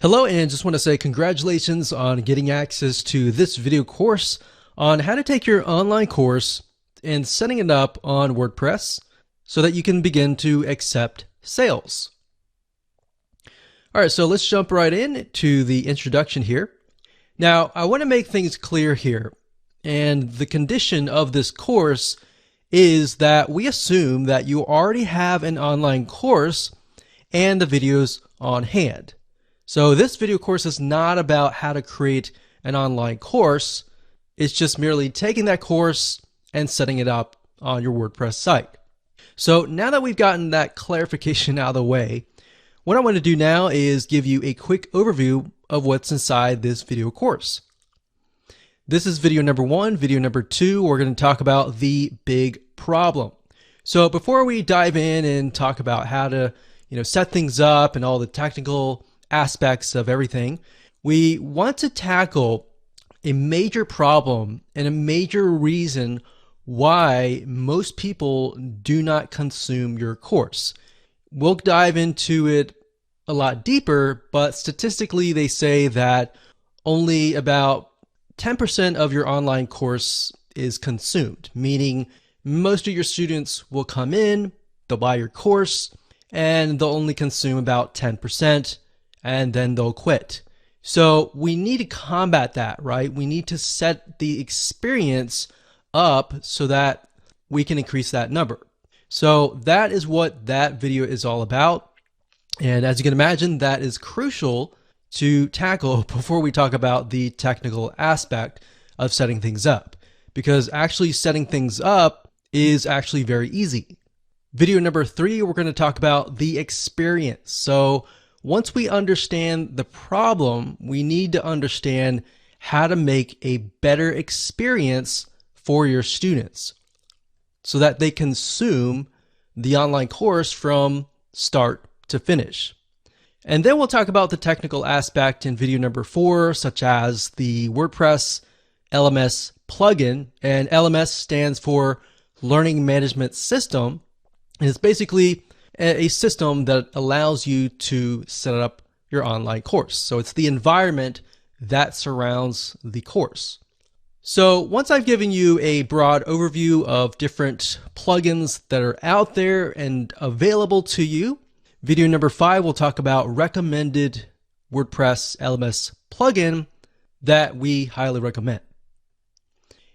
Hello, and just want to say congratulations on getting access to this video course on how to take your online course and setting it up on WordPress so that you can begin to accept sales. All right, so let's jump right in to the introduction here. Now, I want to make things clear here, and the condition of this course is that we assume that you already have an online course and the videos on hand. So this video course is not about how to create an online course. It's just merely taking that course and setting it up on your WordPress site. So now that we've gotten that clarification out of the way, what I want to do now is give you a quick overview of what's inside this video course. This is video number 1. Video number 2, we're going to talk about the big problem. So before we dive in and talk about how to set things up and all the technical aspects of everything, we want to tackle a major problem and a major reason why most people do not consume your course. We'll dive into it a lot deeper, but statistically they say that only about 10% of your online course is consumed, meaning most of your students will come in, they'll buy your course, and they'll only consume about 10%. And then they'll quit. So we need to combat that, right? We need to set the experience up so that we can increase that number. So that is what that video is all about. And as you can imagine, that is crucial to tackle before we talk about the technical aspect of setting things up, because actually setting things up is actually very easy. Video number 3, we're going to talk about the experience. So once we understand the problem, we need to understand how to make a better experience for your students so that they consume the online course from start to finish. And then we'll talk about the technical aspect in video number 4, such as the WordPress LMS plugin. And LMS stands for Learning Management System. And it's basically a system that allows you to set up your online course. So it's the environment that surrounds the course. So once I've given you a broad overview of different plugins that are out there and available to you, video number 5 will talk about recommended WordPress LMS plugin that we highly recommend.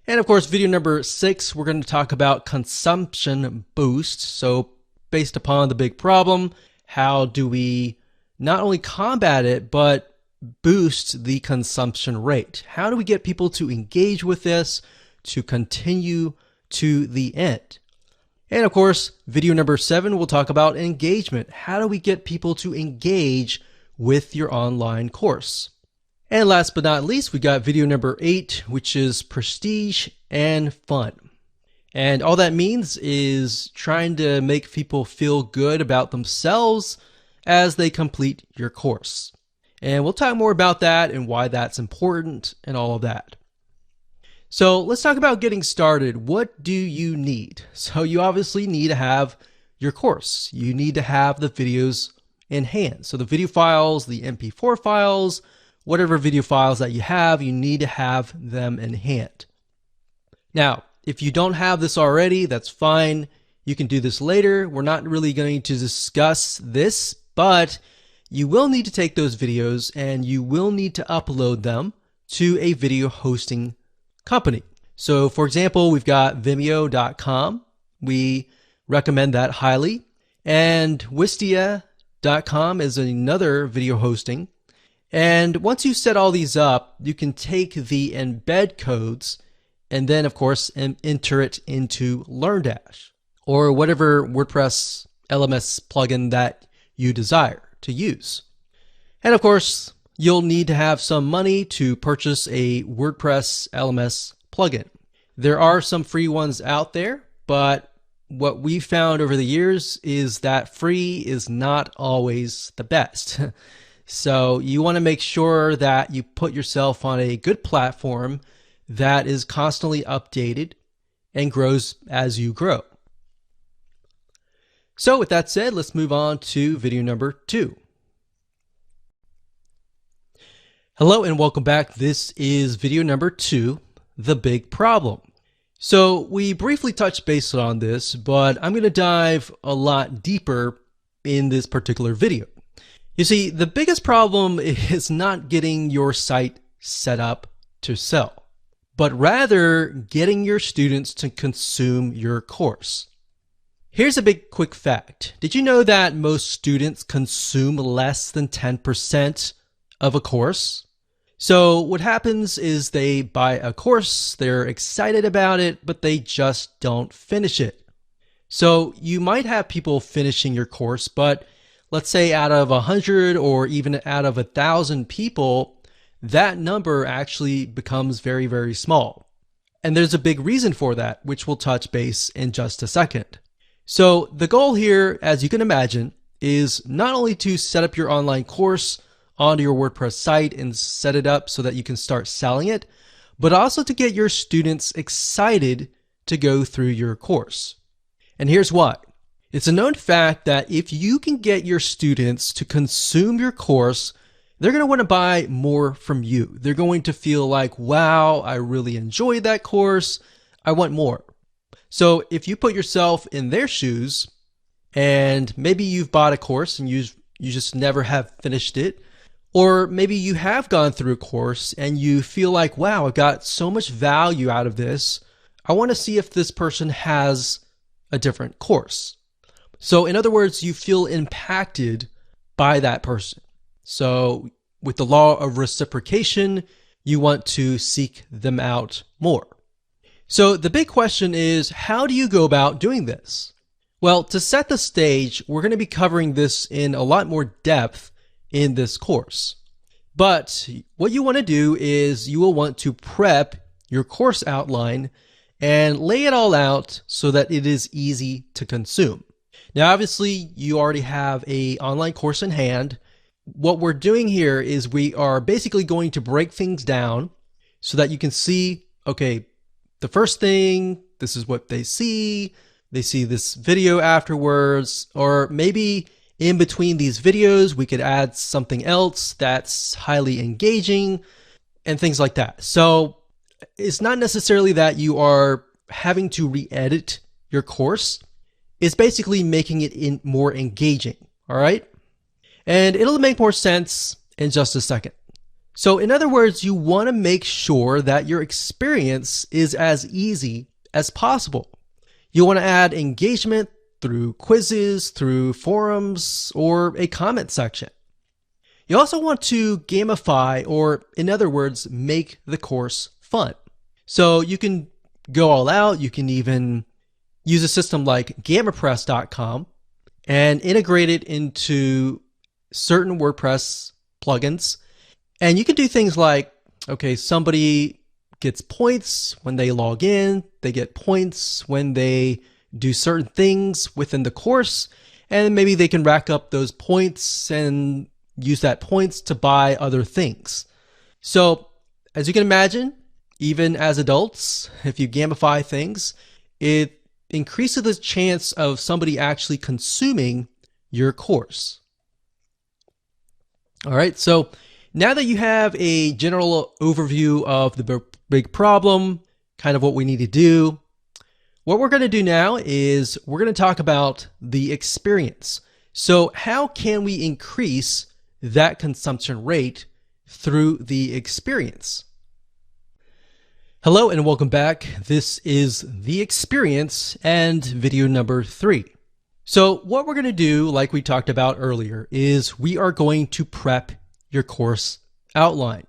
And of course, video number 6, we're going to talk about consumption boost. So based upon the big problem, how do we not only combat it, but boost the consumption rate? How do we get people to engage with this, to continue to the end? And of course, video number 7, we'll talk about engagement. How do we get people to engage with your online course? And last but not least, we got video number 8, which is prestige and fun. And all that means is trying to make people feel good about themselves as they complete your course. And we'll talk more about that and why that's important and all of that. So let's talk about getting started. What do you need? So you obviously need to have your course. You need to have the videos in hand. So the video files, the MP4 files, whatever video files that you have, you need to have them in hand. Now, if you don't have this already, that's fine. You can do this later. We're not really going to discuss this, but you will need to take those videos and you will need to upload them to a video hosting company. So for example, we've got Vimeo.com. We recommend that highly. And Wistia.com is another video hosting. And once you set all these up, you can take the embed codes and then, of course, enter it into LearnDash or whatever WordPress LMS plugin that you desire to use. And of course, you'll need to have some money to purchase a WordPress LMS plugin. There are some free ones out there, but what we found over the years is that free is not always the best. So you want to make sure that you put yourself on a good platform that is constantly updated and grows as you grow. So with that said, let's move on to video number 2. Hello and welcome back. This is video number 2, the big problem. So we briefly touched base on this, but I'm going to dive a lot deeper in this particular video. You see, the biggest problem is not getting your site set up to sell, but rather getting your students to consume your course. Here's a big quick fact. Did you know that most students consume less than 10% of a course? So what happens is they buy a course, they're excited about it, but they just don't finish it. So you might have people finishing your course, but let's say out of 100 or even out of 1,000 people, that number actually becomes very, very small. And there's a big reason for that, which we'll touch base in just a second. So the goal here, as you can imagine, is not only to set up your online course onto your WordPress site and set it up so that you can start selling it, but also to get your students excited to go through your course. And here's why. It's a known fact that if you can get your students to consume your course, they're going to want to buy more from you. They're going to feel like, wow, I really enjoyed that course. I want more. So if you put yourself in their shoes, and maybe you've bought a course and you just never have finished it, or maybe you have gone through a course and you feel like, wow, I got so much value out of this. I want to see if this person has a different course. So in other words, you feel impacted by that person. So with the law of reciprocation, you want to seek them out more. So the big question is, how do you go about doing this? Well, to set the stage, we're going to be covering this in a lot more depth in this course. But what you want to do is you will want to prep your course outline and lay it all out so that it is easy to consume. Now, obviously, you already have an online course in hand. What we're doing here is we are basically going to break things down so that you can see, okay, the first thing, this is what they see this video afterwards, or maybe in between these videos, we could add something else that's highly engaging and things like that. So it's not necessarily that you are having to re-edit your course. It's basically making it more engaging, all right? And it'll make more sense in just a second. So in other words, you want to make sure that your experience is as easy as possible. You want to add engagement through quizzes, through forums, or a comment section. You also want to gamify, or in other words, make the course fun. So you can go all out. You can even use a system like WordPress.com and integrate it into certain WordPress plugins. And you can do things like, okay, somebody gets points when they log in, they get points when they do certain things within the course, and maybe they can rack up those points and use that points to buy other things. So as you can imagine, even as adults, if you gamify things, it increases the chance of somebody actually consuming your course. All right, so now that you have a general overview of the big problem, kind of what we need to do, what we're going to do now is we're going to talk about the experience. So how can we increase that consumption rate through the experience? Hello and welcome back. This is the experience and video number 3. So what we're going to do, like we talked about earlier, is we are going to prep your course outline.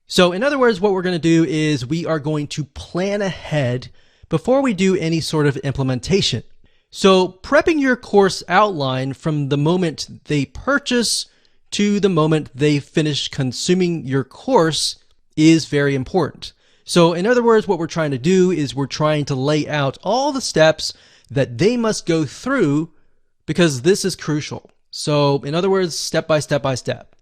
So in other words, what we're going to do is we are going to plan ahead before we do any sort of implementation. So prepping your course outline from the moment they purchase to the moment they finish consuming your course is very important. So in other words, what we're trying to do is we're trying to lay out all the steps that they must go through, because this is crucial. So in other words, step by step by step.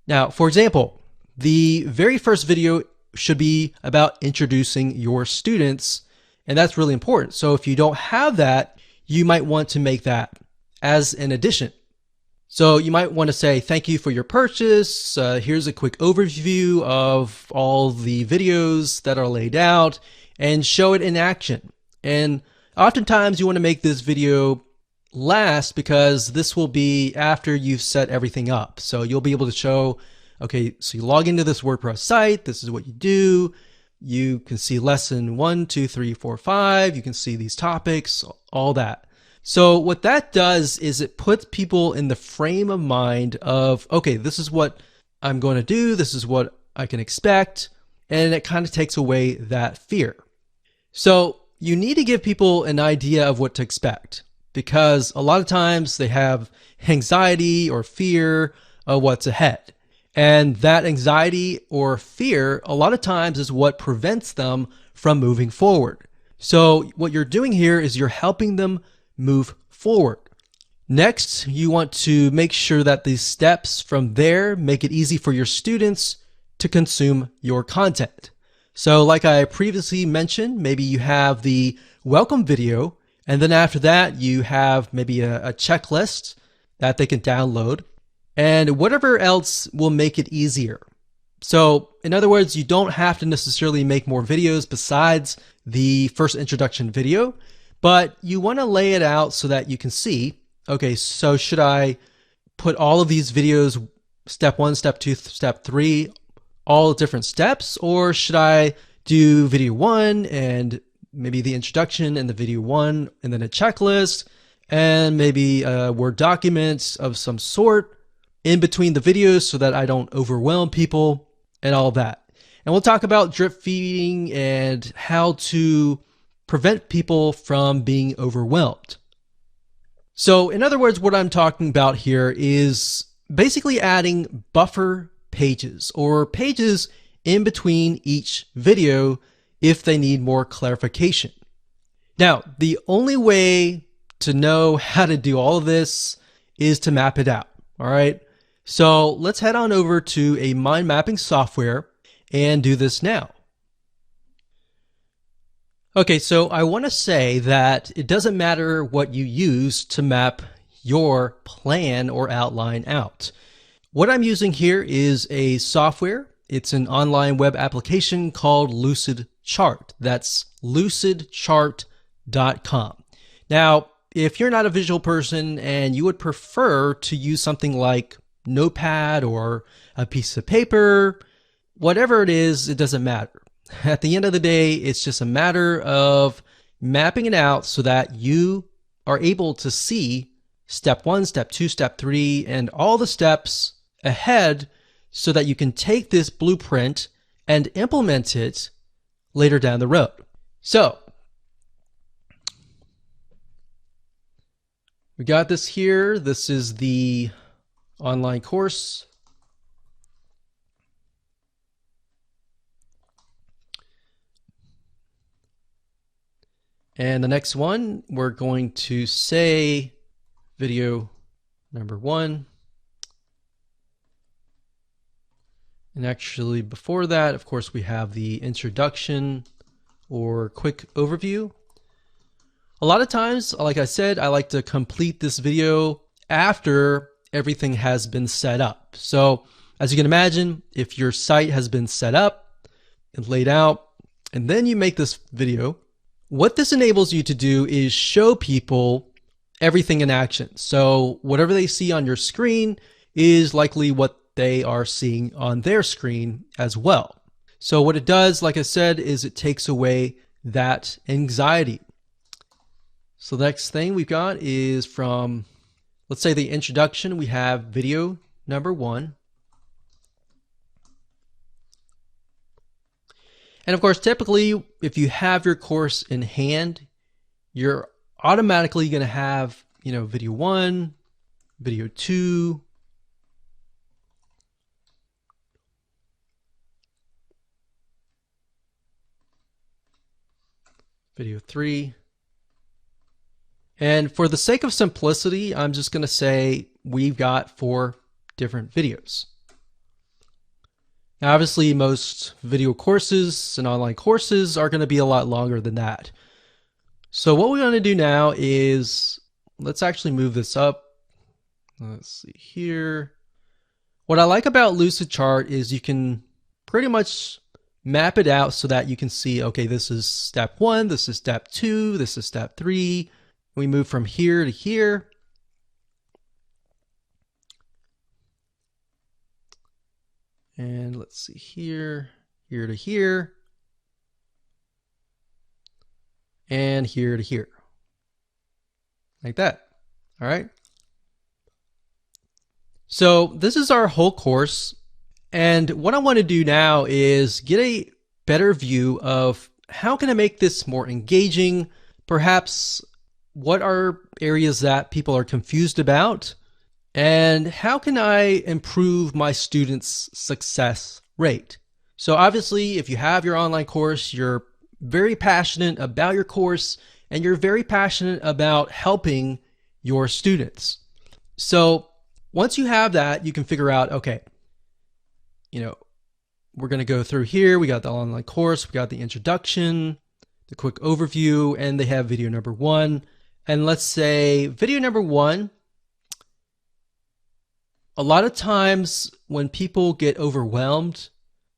Now, for example, the very first video should be about introducing your students, and that's really important. So if you don't have that, you might want to make that as an addition. So you might want to say, thank you for your purchase. Here's a quick overview of all the videos that are laid out, and show it in action. And oftentimes you want to make this video last because this will be after you've set everything up. So you'll be able to show, okay, so you log into this WordPress site. This is what you do. You can see lesson 1, 2, 3, 4, 5. You can see these topics, all that. So what that does is it puts people in the frame of mind of, okay, this is what I'm going to do. This is what I can expect. And it kind of takes away that fear. So you need to give people an idea of what to expect, because a lot of times they have anxiety or fear of what's ahead. And that anxiety or fear, a lot of times, is what prevents them from moving forward. So what you're doing here is you're helping them move forward. Next, you want to make sure that these steps from there make it easy for your students to consume your content. So like I previously mentioned, maybe you have the welcome video, and then after that you have maybe a checklist that they can download, and whatever else will make it easier. So in other words, you don't have to necessarily make more videos besides the first introduction video, but you want to lay it out so that you can see, okay, so should I put all of these videos, step 1, step 2, step 3, all different steps, or should I do video 1 and maybe the introduction and the video 1 and then a checklist and maybe a Word document of some sort in between the videos so that I don't overwhelm people and all that. And we'll talk about drip feeding and how to prevent people from being overwhelmed. So in other words, what I'm talking about here is basically adding buffer pages or pages in between each video if they need more clarification. Now, the only way to know how to do all of this is to map it out. All right. So let's head on over to a mind mapping software and do this now. Okay, so I want to say that it doesn't matter what you use to map your plan or outline out. What I'm using here is a software. It's an online web application called Lucid Chart. That's lucidchart.com. Now, if you're not a visual person and you would prefer to use something like Notepad or a piece of paper, whatever it is, it doesn't matter. At the end of the day, it's just a matter of mapping it out so that you are able to see step 1, step 2, step 3, and all the steps ahead so that you can take this blueprint and implement it later down the road. So we got this here. This is the online course. And the next one, we're going to say video number 1. And actually before that, of course, we have the introduction or quick overview. A lot of times, like I said, I like to complete this video after everything has been set up. So as you can imagine, if your site has been set up and laid out, and then you make this video, what this enables you to do is show people everything in action. So whatever they see on your screen is likely what they are seeing on their screen as well. So what it does, like I said, is it takes away that anxiety. So the next thing we've got is from, let's say, the introduction. We have video number 1. And of course, typically, if you have your course in hand, you're automatically going to have, video 1, video 2, video 3. And for the sake of simplicity, I'm just going to say we've got 4 different videos. Now, obviously, most video courses and online courses are going to be a lot longer than that. So what we're going to do now is, let's actually move this up Let's see here. What I like about Lucidchart is you can pretty much map it out so that you can see, okay, this is step 1, this is step 2, this is step 3. We move from here to here. And let's see here, here to here, and here to here. Like that. All right. So this is our whole course. And what I want to do now is get a better view of how can I make this more engaging? Perhaps what are areas that people are confused about? And how can I improve my students' success rate? So obviously, if you have your online course, you're very passionate about your course and you're very passionate about helping your students. So once you have that, you can figure out, okay, we're going to go through here. We got the online course, we got the introduction, the quick overview, and they have video number 1. And let's say video number 1, a lot of times when people get overwhelmed,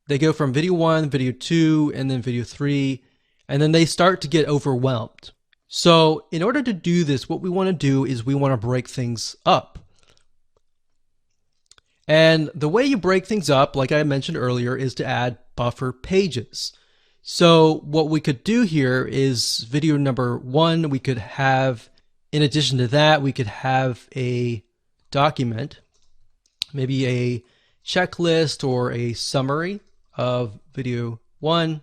they go from video 1, video 2, and then video 3, and then they start to get overwhelmed. So in order to do this, what we want to do is we want to break things up. And the way you break things up, like I mentioned earlier, is to add buffer pages. So what we could do here is video number 1, we could have, in addition to that, we could have a document, maybe a checklist or a summary of video 1.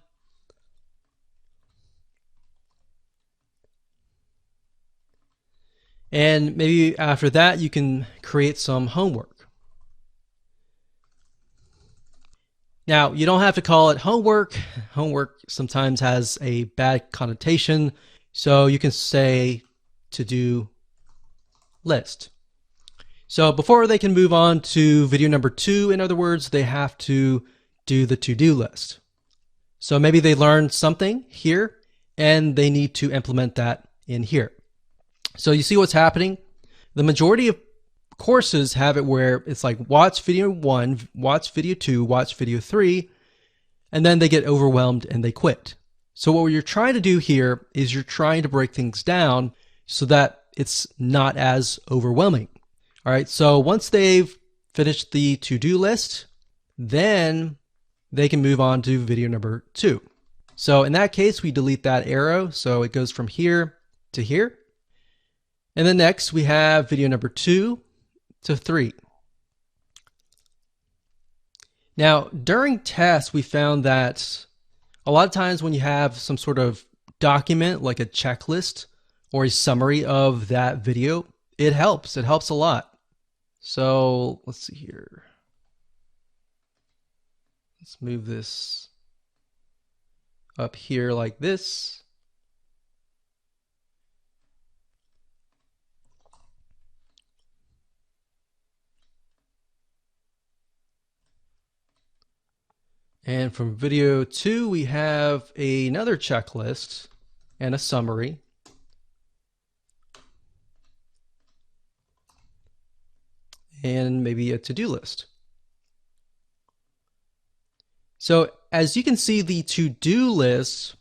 And maybe after that, you can create some homework. Now, you don't have to call it homework. Homework sometimes has a bad connotation. So you can say to-do list. So before they can move on to video number 2, in other words, they have to do the to-do list. So maybe they learned something here and they need to implement that in here. So you see what's happening? The majority of courses have it where it's like watch video 1, watch video 2, watch video 3, and then they get overwhelmed and they quit. So what you're trying to do here is you're trying to break things down so that it's not as overwhelming. All right, so once they've finished the to-do list, then they can move on to video number 2. So in that case, we delete that arrow, so it goes from here to here. And then next we have video number 2 to 3. Now, during tests, we found that a lot of times when you have some sort of document like a checklist or a summary of that video, it helps. It helps a lot. So let's see here. Let's move this up here like this. And from video 2, we have another checklist and a summary. And maybe a to-do list. So as you can see, the to-do list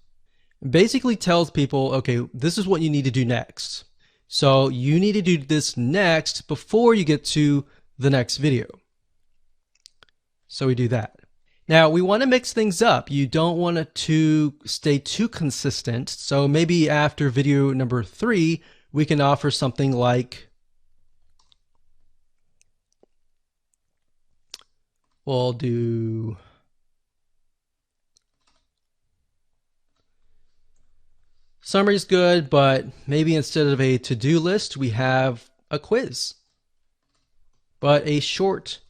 basically tells people, okay, this is what you need to do next. So you need to do this next before you get to the next video. So we do that. Now we want to mix things up. You don't want it to stay too consistent. So maybe after video number 3, we can offer something like, we'll do summary's good, but maybe instead of a to-do list, we have a quiz, but a short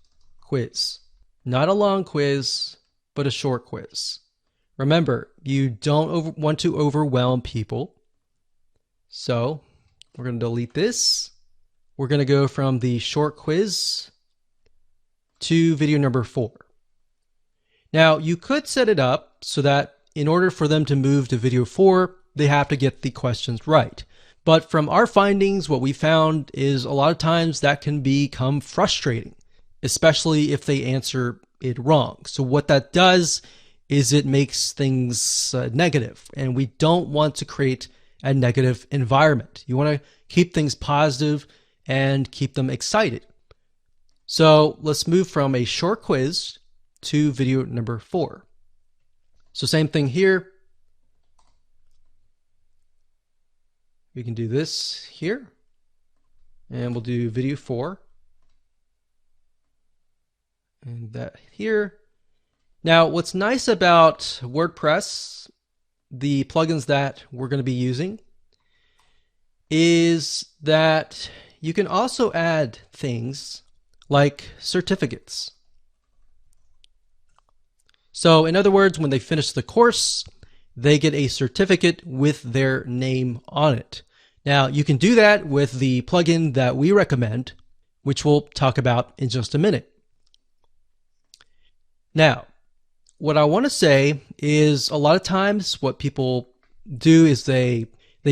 quiz. Not a long quiz, but a short quiz. Remember, you don't want to overwhelm people. So we're going to delete this. We're going to go from the short quiz to video number 4. Now, you could set it up so that in order for them to move to video 4, they have to get the questions right. But from our findings, what we found is a lot of times that can become frustrating, especially if they answer it wrong. So what that does is it makes things negative, and we don't want to create a negative environment. You want to keep things positive and keep them excited. So let's move from a short quiz to video number 4. So same thing here. We can do this here, and we'll do video 4. And that here. Now, what's nice about WordPress, the plugins that we're going to be using, is that you can also add things like certificates. So in other words, when they finish the course, they get a certificate with their name on it. Now, you can do that with the plugin that we recommend, which we'll talk about in just a minute. Now, what I want to say is a lot of times what people do is they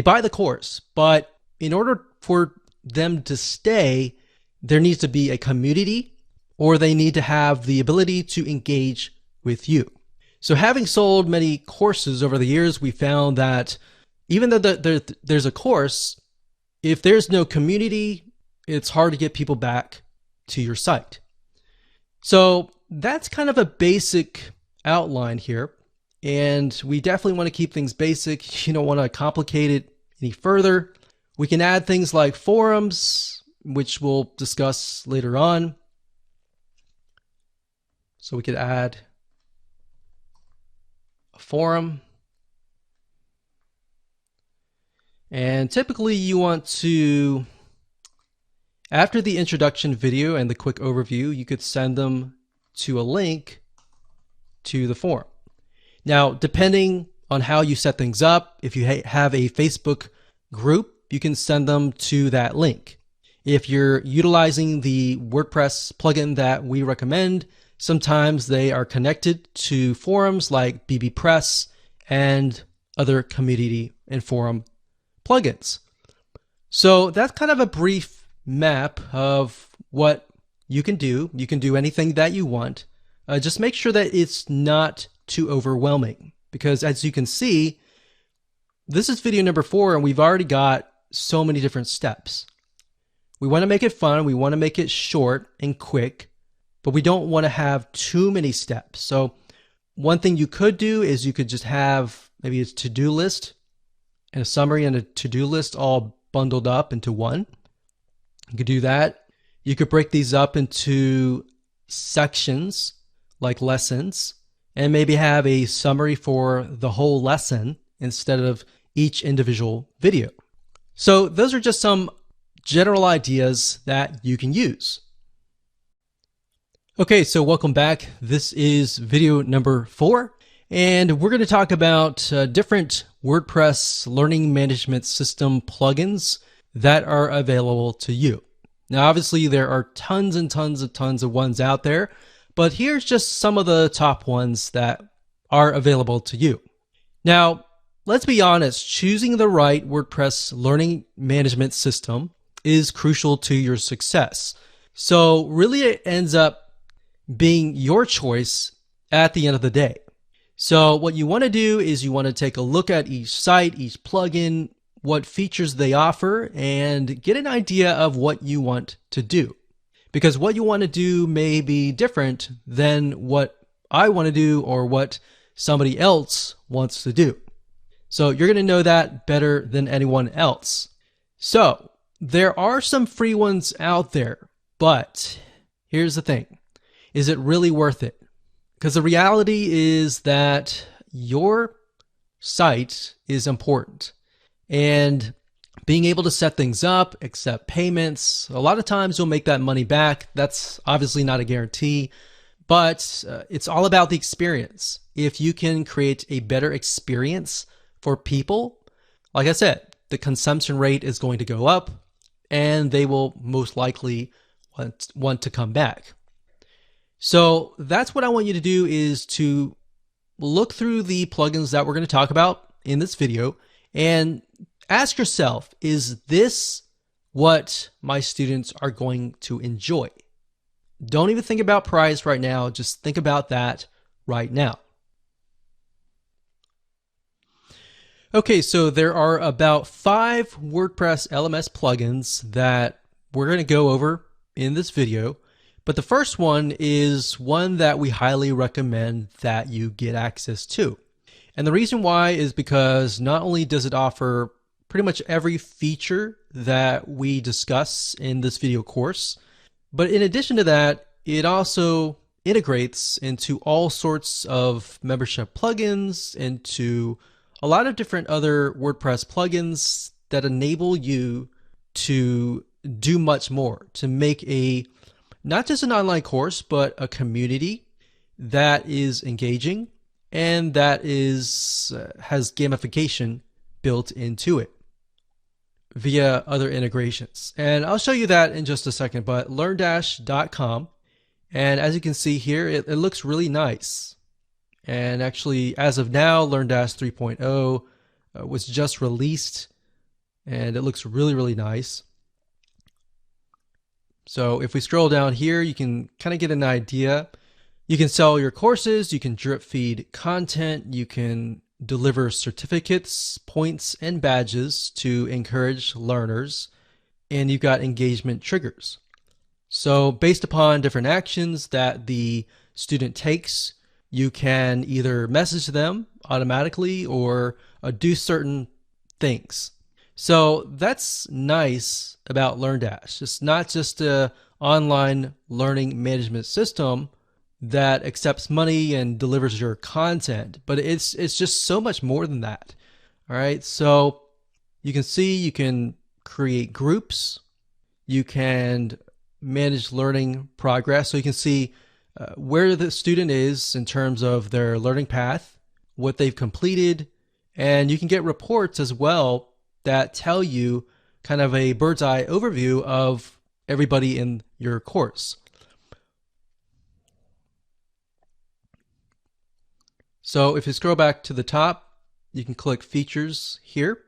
buy the course, but in order for them to stay, there needs to be a community, or they need to have the ability to engage with you. So having sold many courses over the years, we found that even though there's a course, if there's no community, it's hard to get people back to your site. So that's kind of a basic outline here, and we definitely want to keep things basic. You don't want to complicate it any further. We can add things like forums, which we'll discuss later on. So we could add a forum, and typically you want to, after the introduction video and the quick overview, you could send them to a link to the forum. Now, depending on how you set things up, if you have a Facebook group, you can send them to that link. If you're utilizing the WordPress plugin that we recommend, sometimes they are connected to forums like bbPress and other community and forum plugins. So that's kind of a brief map of what you can do. You can do anything that you want. Just make sure that it's not too overwhelming, because as you can see, this is video number 4 and we've already got so many different steps. We want to make it fun. We want to make it short and quick, but we don't want to have too many steps. So one thing you could do is you could just have maybe a to-do list and a summary and a to-do list all bundled up into one. You could do that. You could break these up into sections like lessons, and maybe have a summary for the whole lesson instead of each individual video. So those are just some general ideas that you can use. Okay, so welcome back. This is video number 4, and we're going to talk about different WordPress learning management system plugins that are available to you. Now, obviously, there are tons and tons of ones out there, but here's just some of the top ones that are available to you. Now, let's be honest, choosing the right WordPress learning management system is crucial to your success. So really it ends up being your choice at the end of the day. So what you want to do is you want to take a look at each site, each plugin, what features they offer, and get an idea of what you want to do. Because what you want to do may be different than what I want to do or what somebody else wants to do. So you're going to know that better than anyone else. So there are some free ones out there, but here's the thing. Is it really worth it? Because the reality is that your site is important, and being able to set things up, accept payments, a lot of times you'll make that money back. That's obviously not a guarantee, but it's all about the experience. If you can create a better experience for people, like I said, the consumption rate is going to go up and they will most likely want to come back. So that's what I want you to do, is to look through the plugins that we're going to talk about in this video and ask yourself, is this what my students are going to enjoy? Don't even think about price right now. Just think about that right now. Okay, so there are about 5 WordPress LMS plugins that we're going to go over in this video. But the first one is one that we highly recommend that you get access to. And the reason why is because not only does it offer pretty much every feature that we discuss in this video course, but in addition to that, it also integrates into all sorts of membership plugins, into a lot of different other WordPress plugins that enable you to do much more, to make not just an online course, but a community that is engaging and that has gamification built into it via other integrations. And I'll show you that in just a second, but LearnDash.com. And as you can see here, it looks really nice. And actually, as of now, LearnDash 3.0 was just released, and it looks really, really nice. So if we scroll down here, you can kind of get an idea. You can sell your courses, you can drip feed content, you can deliver certificates, points, and badges to encourage learners, and you've got engagement triggers. So based upon different actions that the student takes, you can either message them automatically or do certain things. So that's nice about LearnDash. It's not just an online learning management system that accepts money and delivers your content, but it's just so much more than that. All right, so you can see you can create groups, you can manage learning progress, so you can see where the student is in terms of their learning path, what they've completed, and you can get reports as well that tell you kind of a bird's eye overview of everybody in your course. So if you scroll back to the top, you can click features here.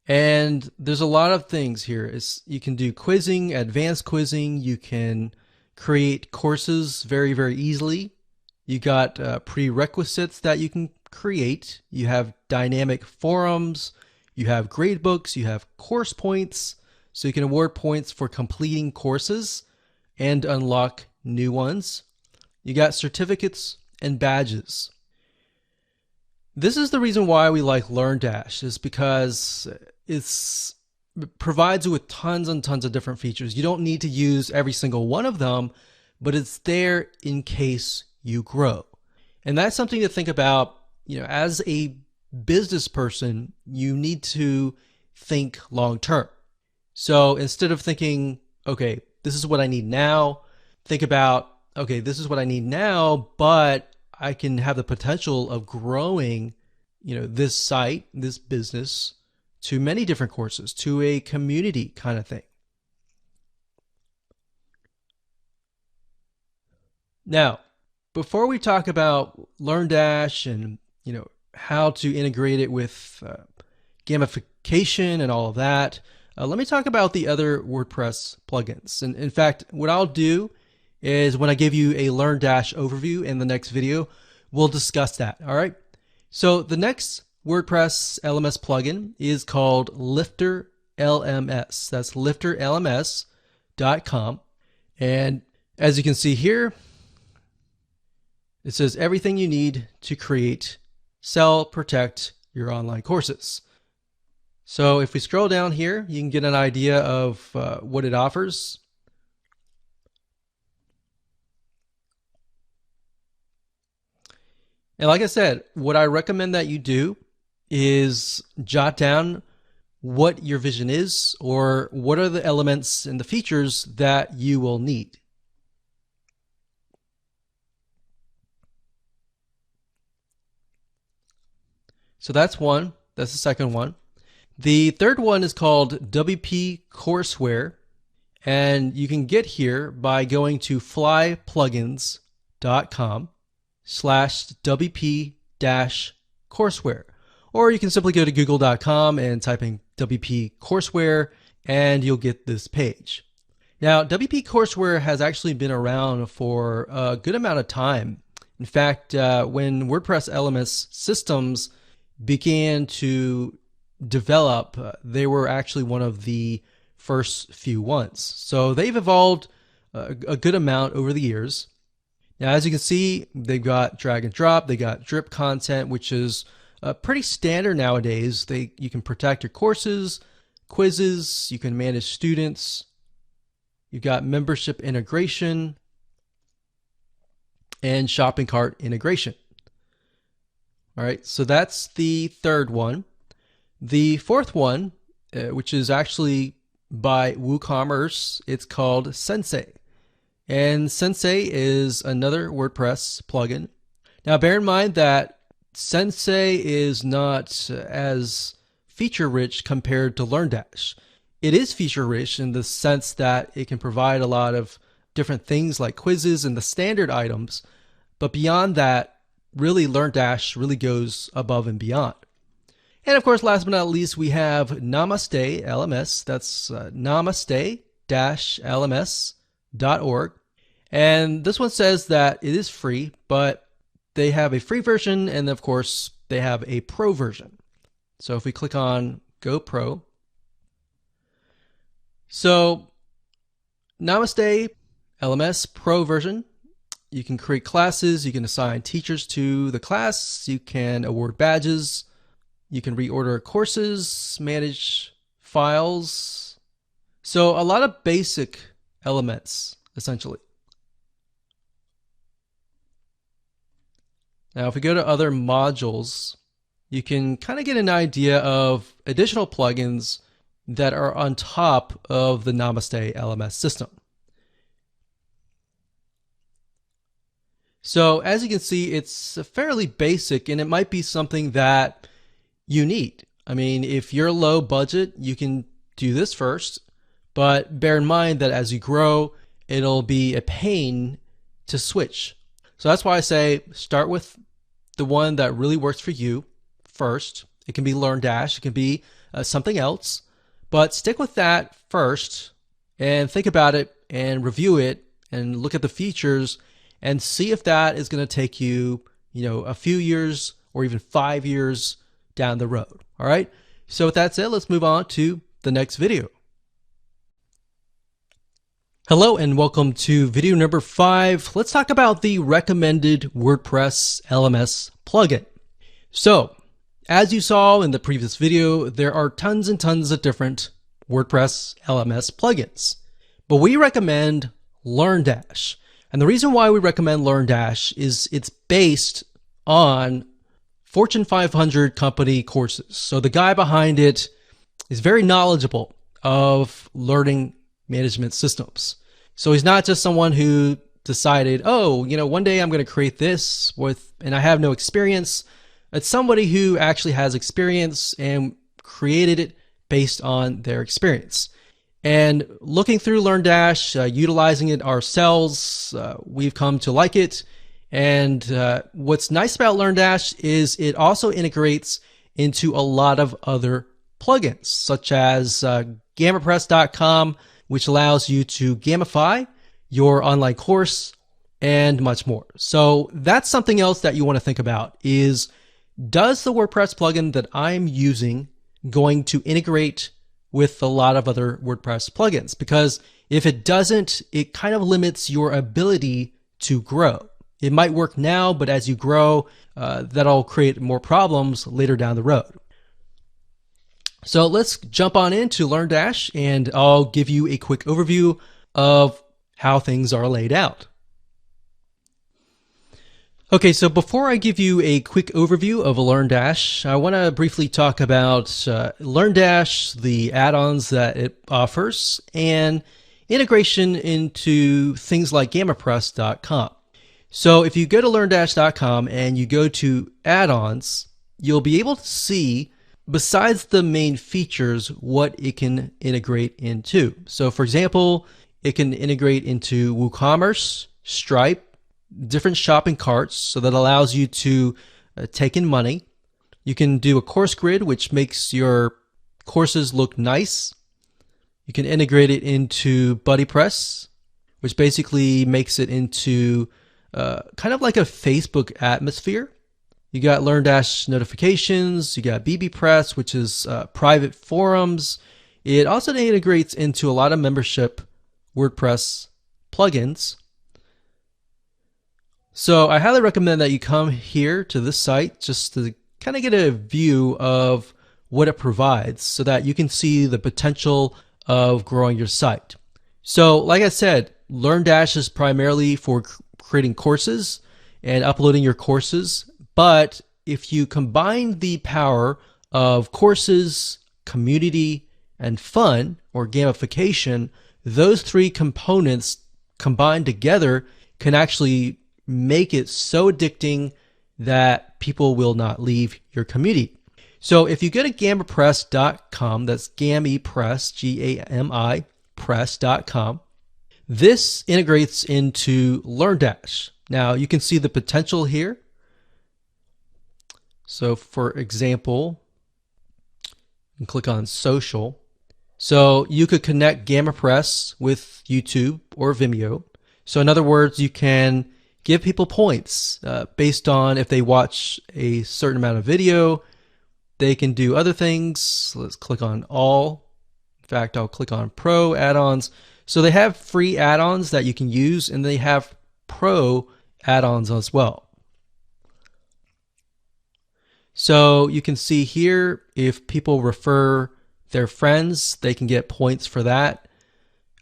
And there's a lot of things here. You can do quizzing, advanced quizzing. You can create courses very, very easily. You got prerequisites that you can create. You have dynamic forums. You have gradebooks. You have course points. So you can award points for completing courses and unlock new ones. You got certificates and badges. This is the reason why we like LearnDash, is because it provides you with tons and tons of different features. You don't need to use every single one of them, but it's there in case you grow. And that's something to think about. As a business person, you need to think long term. So instead of thinking, okay, this is what I need now, think about, okay, this is what I need now, but I can have the potential of growing, this site, this business, to many different courses, to a community kind of thing. Now, before we talk about LearnDash and how to integrate it with gamification and all of that, let me talk about the other WordPress plugins. And in fact, what I'll do is when I give you a LearnDash overview in the next video, we'll discuss that. All right. So the next WordPress LMS plugin is called Lifter LMS. That's lifterlms.com. And as you can see here, it says everything you need to create, sell, protect your online courses. So if we scroll down here, you can get an idea of what it offers. And like I said, what I recommend that you do is jot down what your vision is, or what are the elements and the features that you will need. So that's one. That's the second one. The third one is called WP Courseware, and you can get here by going to flyplugins.com/WP-courseware. or you can simply go to google.com and type in WP Courseware and you'll get this page. Now, WP Courseware has actually been around for a good amount of time. In fact, when WordPress LMS systems began to develop, they were actually one of the first few ones. So they've evolved a good amount over the years. Now, as you can see, they've got drag and drop, they got drip content, which is pretty standard nowadays. You can protect your courses, quizzes, you can manage students. You've got membership integration and shopping cart integration. All right, so that's the third one. The fourth one, which is actually by WooCommerce, it's called Sensei. And Sensei is another WordPress plugin. Now, bear in mind that Sensei is not as feature-rich compared to LearnDash. It is feature-rich in the sense that it can provide a lot of different things like quizzes and the standard items, but beyond that, really LearnDash really goes above and beyond. And of course, last but not least, we have Namaste LMS. That's namaste-lms.org. And this one says that it is free, but they have a free version, and of course, they have a pro version. So if we click on Go Pro, so Namaste LMS Pro version, you can create classes, you can assign teachers to the class, you can award badges, you can reorder courses, manage files. So a lot of basic elements, essentially. Now, if we go to other modules, you can kind of get an idea of additional plugins that are on top of the Namaste LMS system. So as you can see, it's fairly basic, and it might be something that you need. I mean, if you're low budget, you can do this first, but bear in mind that as you grow, it'll be a pain to switch. So that's why I say start with the one that really works for you first. It can be LearnDash, it can be something else, but stick with that first and think about it and review it and look at the features and see if that is going to take you, a few years or even 5 years down the road. All right. So with that said, let's move on to the next video. Hello and welcome to video number 5. Let's talk about the recommended WordPress LMS plugin. So as you saw in the previous video, there are tons and tons of different WordPress LMS plugins, but we recommend LearnDash. And the reason why we recommend LearnDash is it's based on Fortune 500 company courses. So the guy behind it is very knowledgeable of learning management systems. So he's not just someone who decided, oh, one day I'm going to create this and I have no experience. It's somebody who actually has experience and created it based on their experience. And looking through LearnDash, utilizing it ourselves, we've come to like it. And what's nice about LearnDash is it also integrates into a lot of other plugins, such as GammaPress.com, which allows you to gamify your online course and much more. So that's something else that you want to think about is, does the WordPress plugin that I'm using going to integrate with a lot of other WordPress plugins? Because if it doesn't, it kind of limits your ability to grow. It might work now, but as you grow, that'll create more problems later down the road. So let's jump on into LearnDash and I'll give you a quick overview of how things are laid out. Okay, so before I give you a quick overview of LearnDash, I want to briefly talk about LearnDash, the add-ons that it offers, and integration into things like GammaPress.com. So if you go to LearnDash.com and you go to add-ons, you'll be able to see, besides the main features, what it can integrate into. So for example, it can integrate into WooCommerce, Stripe, different shopping carts, so that allows you to take in money, You can do a course grid, which makes your courses look nice. You can integrate it into BuddyPress, which basically makes it into kind of like a Facebook atmosphere. You got LearnDash notifications. You got bbPress, which is private forums. It also integrates into a lot of membership WordPress plugins. So I highly recommend that you come here to this site just to kind of get a view of what it provides so that you can see the potential of growing your site. So like I said, LearnDash is primarily for creating courses and uploading your courses. But if you combine the power of courses, community, and fun or gamification, those three components combined together can actually make it so addicting that people will not leave your community. So if you go to gamipress.com, that's GamiPress, G-A-M-I, press.com, this integrates into LearnDash. Now you can see the potential here. So for example, you can click on social. So you could connect GamiPress with YouTube or Vimeo. So in other words, you can give people points based on if they watch a certain amount of video. They can do other things. Let's click on all. In fact, I'll click on pro add-ons. So they have free add-ons that you can use, and they have pro add-ons as well. So you can see here, if people refer their friends, they can get points for that.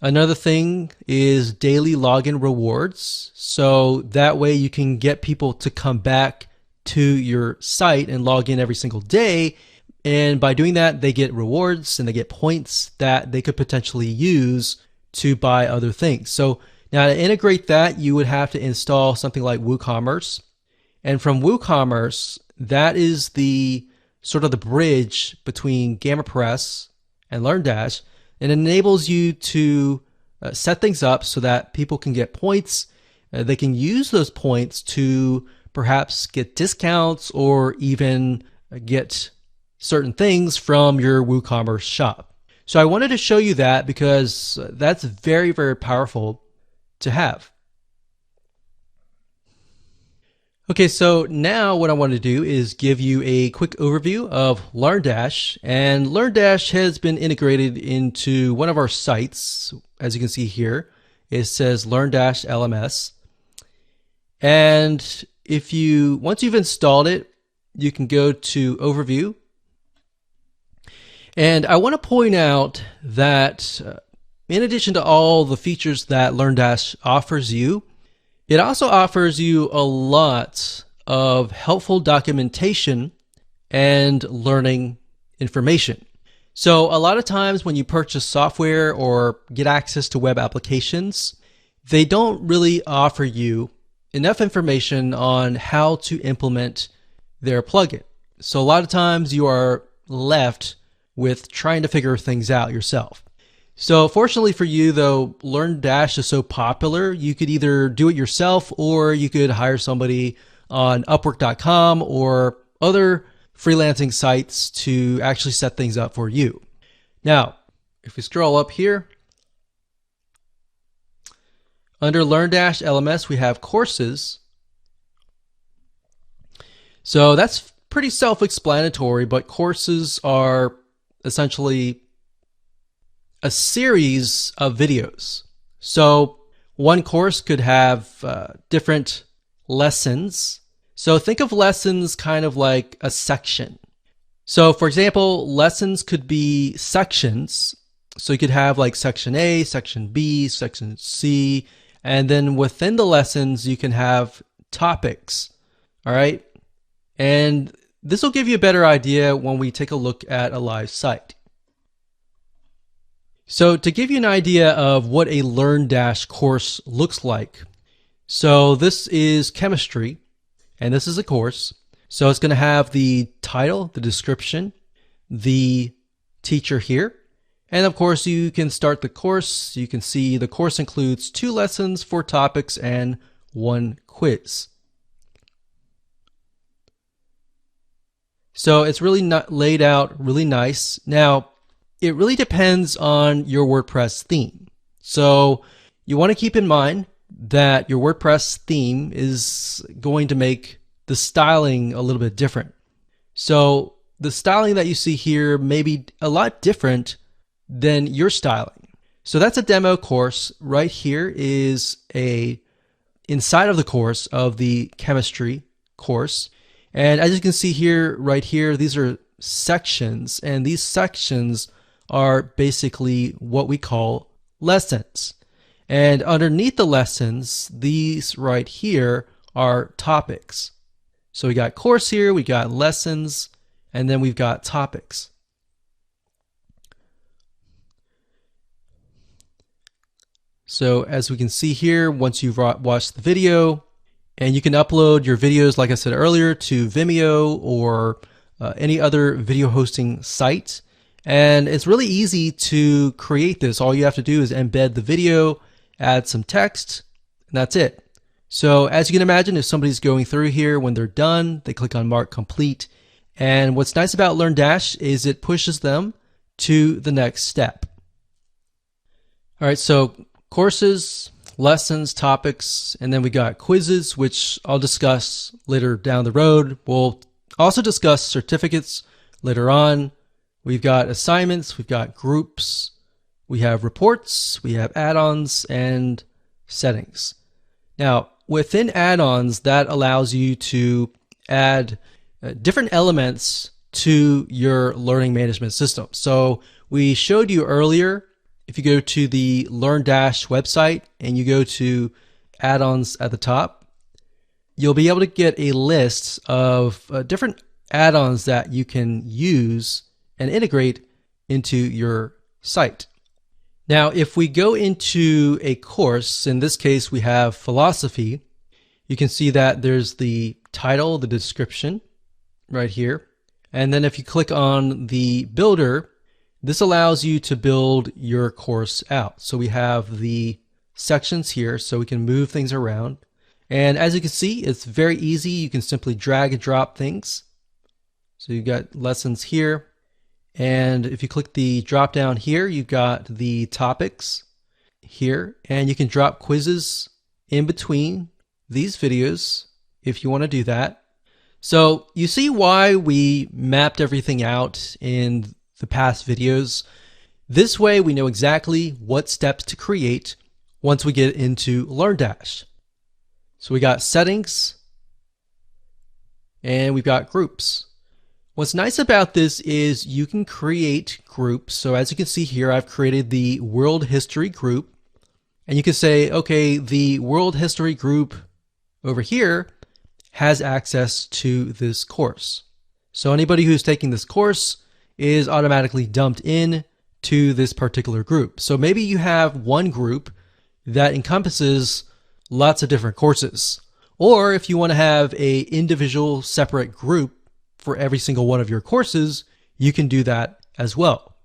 Another thing is daily login rewards. So that way you can get people to come back to your site and log in every single day. And by doing that, they get rewards and they get points that they could potentially use to buy other things. So now to integrate that, you would have to install something like WooCommerce. And from WooCommerce, that is the sort of the bridge between GamiPress and LearnDash. It enables you to set things up so that people can get points. They can use those points to perhaps get discounts or even get certain things from your WooCommerce shop. So I wanted to show you that because that's very, very powerful to have. Okay, so now what I want to do is give you a quick overview of LearnDash. And LearnDash has been integrated into one of our sites. As you can see here, it says LearnDash LMS. And once you've installed it, you can go to Overview. And I want to point out that in addition to all the features that LearnDash offers you, it also offers you a lot of helpful documentation and learning information. So a lot of times when you purchase software or get access to web applications, they don't really offer you enough information on how to implement their plugin. So a lot of times you are left with trying to figure things out yourself. So fortunately for you, though, LearnDash is so popular, you could either do it yourself or you could hire somebody on Upwork.com or other freelancing sites to actually set things up for you. Now, if we scroll up here, under LearnDash LMS, we have courses. So that's pretty self-explanatory, but courses are essentially a series of videos. So one course could have different lessons. So think of lessons kind of like a section. So for example, lessons could be sections. So you could have like section A, section B, section C, and then within the lessons, you can have topics. All right. And this will give you a better idea when we take a look at a live site. So to give you an idea of what a LearnDash course looks like, so this is chemistry, and this is a course. So it's going to have the title, the description, the teacher here, and of course you can start the course. You can see the course includes 2 lessons, 4 topics, and 1 quiz. So it's really not laid out really nice. Now, it really depends on your WordPress theme. So you want to keep in mind that your WordPress theme is going to make the styling a little bit different. So the styling that you see here may be a lot different than your styling. So that's a demo course. Right here is a inside of the course of the chemistry course. And as you can see here, right here, these are sections, and these sections are basically what we call lessons. And underneath the lessons, these right here are topics. So we got course here, we got lessons, and then we've got topics. So as we can see here, once you've watched the video, and you can upload your videos, like I said earlier, to Vimeo or any other video hosting site. And it's really easy to create this. All you have to do is embed the video, add some text, and that's it. So as you can imagine, if somebody's going through here, when they're done, they click on Mark Complete. And what's nice about LearnDash is it pushes them to the next step. All right, so courses, lessons, topics, and then we got quizzes, which I'll discuss later down the road. We'll also discuss certificates later on. We've got assignments, we've got groups, we have reports, we have add-ons, and settings. Now, within add-ons, that allows you to add different elements to your learning management system. So we showed you earlier, if you go to the LearnDash website and you go to add-ons at the top, you'll be able to get a list of different add-ons that you can use and integrate into your site. Now, if we go into a course, in this case we have philosophy, you can see that there's the title, the description right here. And then if you click on the builder, this allows you to build your course out. So we have the sections here so we can move things around. And as you can see, it's very easy. You can simply drag and drop things. So you've got lessons here. And if you click the drop down here, you've got the topics here. And you can drop quizzes in between these videos if you want to do that. So you see why we mapped everything out in the past videos. This way we know exactly what steps to create once we get into LearnDash. So we got settings and we've got groups. What's nice about this is you can create groups. So as you can see here, I've created the world history group, and you can say, okay, the world history group over here has access to this course. So anybody who's taking this course is automatically dumped in to this particular group. So maybe you have one group that encompasses lots of different courses. Or if you want to have an individual separate group for every single one of your courses, you can do that as well.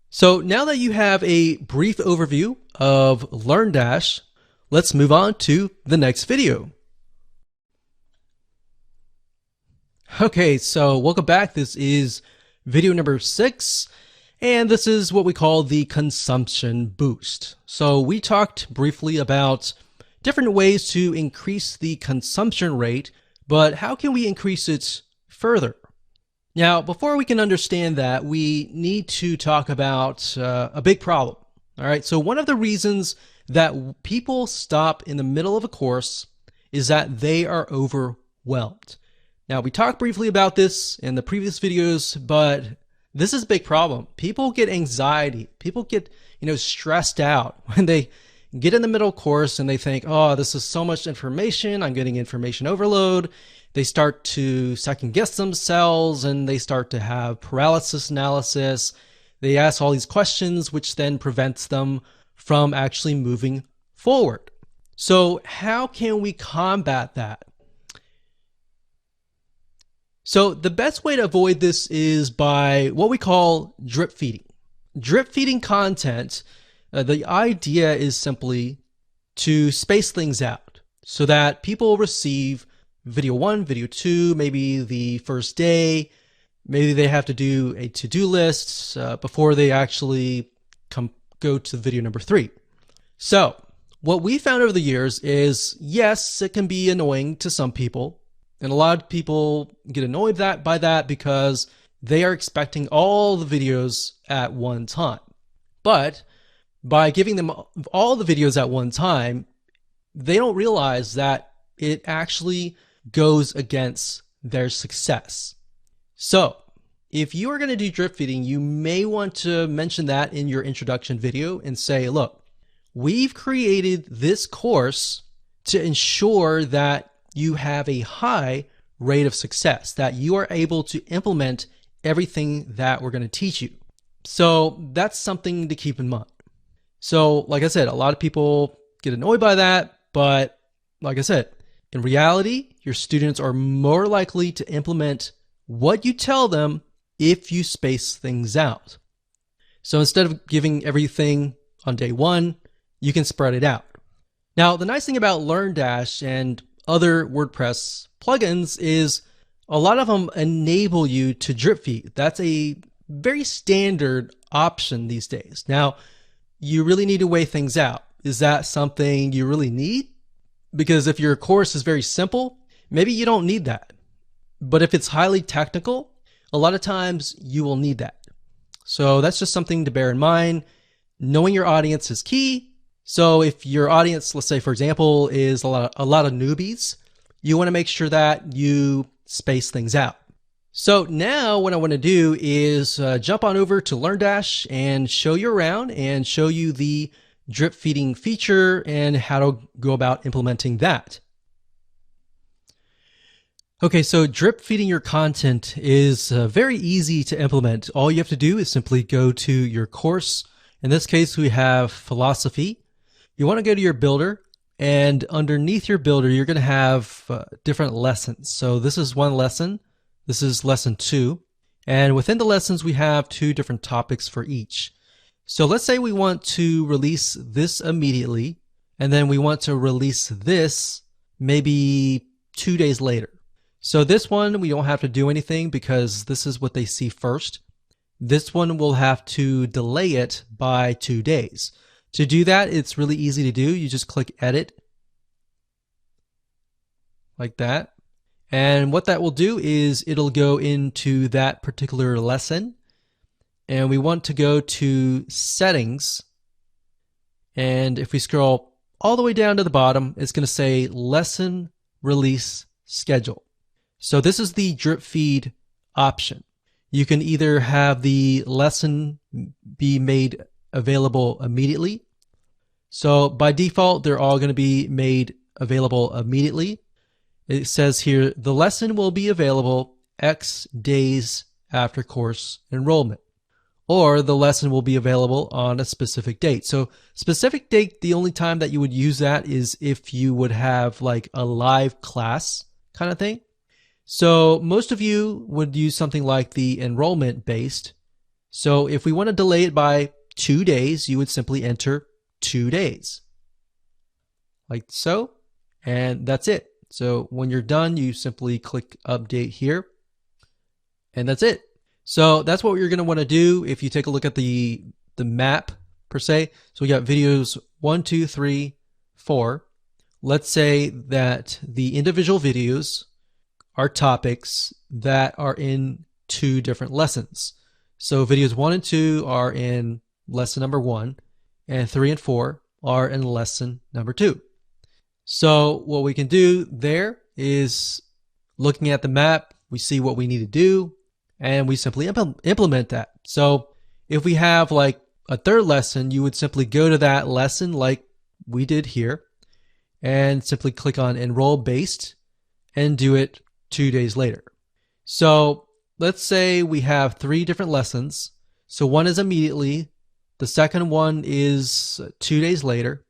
So now that you have a brief overview of LearnDash, let's move on to the next video. Okay, so welcome back. This is video number 6, and this is what we call the consumption boost. So we talked briefly about different ways to increase the consumption rate, but how can we increase it further? Now, before we can understand that, we need to talk about a big problem. All right, so one of the reasons that people stop in the middle of a course is that they are overwhelmed. Now, we talked briefly about this in the previous videos, but this is a big problem. People get anxiety. People get, stressed out when they get in the middle course and they think, oh, this is so much information. I'm getting information overload. They start to second guess themselves and they start to have paralysis analysis. They ask all these questions, which then prevents them from actually moving forward. So how can we combat that? So the best way to avoid this is by what we call drip feeding. Drip feeding content, the idea is simply to space things out so that people receive video 1, video 2, maybe the first day. Maybe they have to do a to-do list before they actually go to video number 3. So what we found over the years is, yes, it can be annoying to some people. And a lot of people get annoyed by that because they are expecting all the videos at one time. But by giving them all the videos at one time, they don't realize that it actually goes against their success. So if you are going to do drip feeding, you may want to mention that in your introduction video and say, look, we've created this course to ensure that you have a high rate of success, that you are able to implement everything that we're going to teach you. So that's something to keep in mind. So like I said, a lot of people get annoyed by that, but like I said, in reality, your students are more likely to implement what you tell them if you space things out. So instead of giving everything on day 1, you can spread it out. Now, the nice thing about LearnDash and other WordPress plugins is a lot of them enable you to drip feed. That's a very standard option these days. Now, you really need to weigh things out. Is that something you really need? Because if your course is very simple, maybe you don't need that. But if it's highly technical, a lot of times you will need that. So that's just something to bear in mind. Knowing your audience is key. So if your audience, let's say for example, is a lot of newbies, you want to make sure that you space things out. So now what I want to do is jump on over to LearnDash and show you around and show you the drip feeding feature and how to go about implementing that. Okay, so drip feeding your content is very easy to implement. All you have to do is simply go to your course. In this case, we have philosophy. You want to go to your builder, and underneath your builder, you're going to have different lessons. So this is one lesson. This is lesson 2. And within the lessons, we have 2 different topics for each. So let's say we want to release this immediately, and then we want to release this maybe 2 days later. So this one, we don't have to do anything because this is what they see first. This one will have to delay it by 2 days. To do that, it's really easy to do. You just click edit like that. And what that will do is it'll go into that particular lesson. And we want to go to settings. And if we scroll all the way down to the bottom, it's going to say lesson release schedule. So this is the drip feed option. You can either have the lesson be made available immediately. So by default, they're all going to be made available immediately. It says here, the lesson will be available X days after course enrollment, or the lesson will be available on a specific date. So specific date, the only time that you would use that is if you would have like a live class kind of thing. So most of you would use something like the enrollment based. So if we want to delay it by 2 days, you would simply enter 2 days like so, and that's it. So when you're done, you simply click update here, and that's it. So that's what you're going to want to do if you take a look at the map per se. So we got videos 1, 2, 3, 4. Let's say that the individual videos are topics that are in 2 different lessons. So videos 1 and 2 are in lesson number 1, and 3 and 4 are in lesson number 2. So what we can do there is, looking at the map, we see what we need to do, and we simply implement that. So if we have like a 3rd lesson, you would simply go to that lesson like we did here, and simply click on enroll based and do it 2 days later. So let's say we have 3 different lessons. So one is immediately, the second one is 2 days later,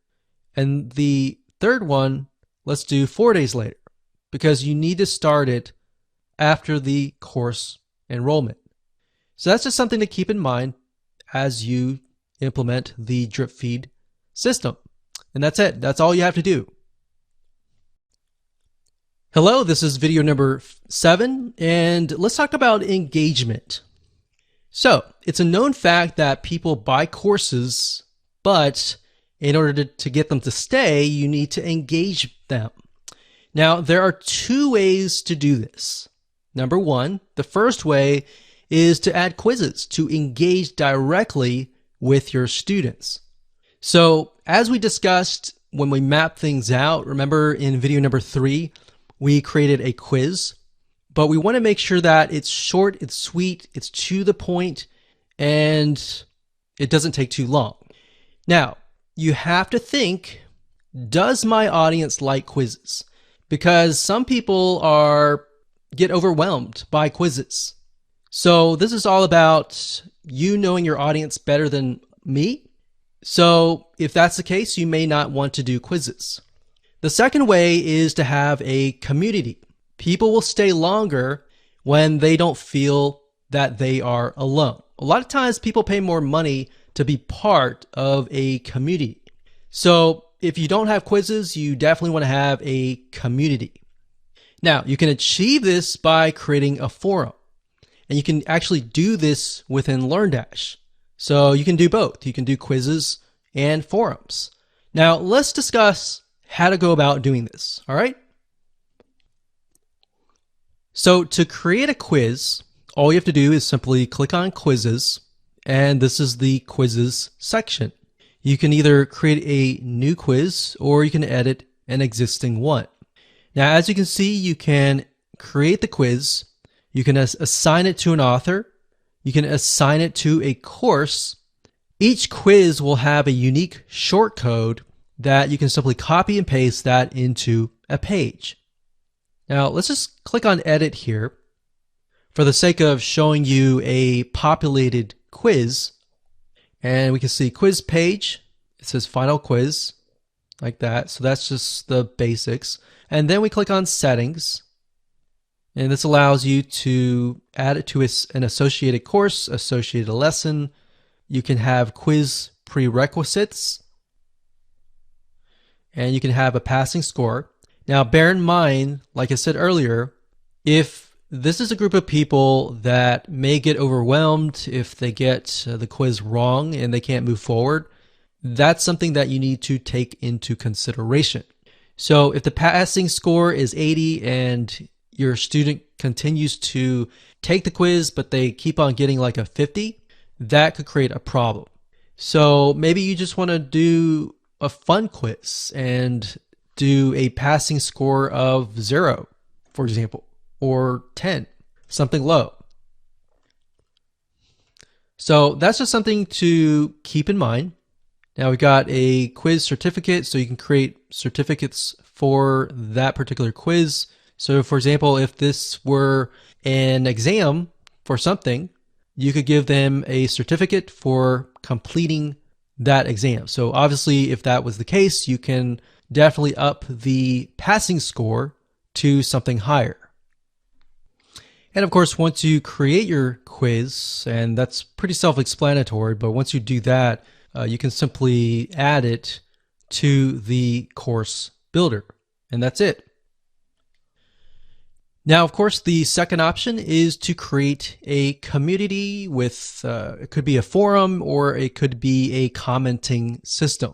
and the 3rd one, let's do 4 days later, because you need to start it after the course enrollment. So that's just something to keep in mind as you implement the drip feed system. And that's it. That's all you have to do. Hello, this is video number 7, and let's talk about engagement. So, it's a known fact that people buy courses, but in order to get them to stay, you need to engage them. Now, there are 2 ways to do this. Number 1, the first way is to add quizzes to engage directly with your students. So, as we discussed when we mapped things out, remember in video number 3, we created a quiz, but we want to make sure that it's short, it's sweet, it's to the point, and it doesn't take too long. Now, you have to think, does my audience like quizzes? Because some people get overwhelmed by quizzes. So this is all about you knowing your audience better than me. So if that's the case, you may not want to do quizzes. The second way is to have a community. People will stay longer when they don't feel that they are alone. A lot of times people pay more money to be part of a community. So if you don't have quizzes, you definitely want to have a community. Now, you can achieve this by creating a forum. And you can actually do this within LearnDash. So you can do both. You can do quizzes and forums. Now, let's discuss how to go about doing this, all right? So to create a quiz, all you have to do is simply click on quizzes, and this is the quizzes section. You can either create a new quiz or you can edit an existing one. Now, as you can see, you can create the quiz, you can assign it to an author, you can assign it to a course. Each quiz will have a unique shortcode that you can simply copy and paste that into a page. Now let's just click on edit here for the sake of showing you a populated quiz. And we can see quiz page. It says final quiz like that. So that's just the basics. And then we click on settings. And this allows you to add it to an associated course, associated lesson. You can have quiz prerequisites. And you can have a passing score. Now, bear in mind, like I said earlier, if this is a group of people that may get overwhelmed if they get the quiz wrong and they can't move forward, that's something that you need to take into consideration. So if the passing score is 80 and your student continues to take the quiz, but they keep on getting like a 50, that could create a problem. So maybe you just want to do a fun quiz and do a passing score of 0, for example, or 10, something low. So that's just something to keep in mind. Now we got a quiz certificate, so you can create certificates for that particular quiz. So for example, if this were an exam for something, you could give them a certificate for completing that exam. So obviously, if that was the case, you can definitely up the passing score to something higher. And of course, once you create your quiz, and that's pretty self-explanatory, but once you do that, you can simply add it to the course builder, and that's it. Now, of course, the second option is to create a community with, it could be a forum or it could be a commenting system.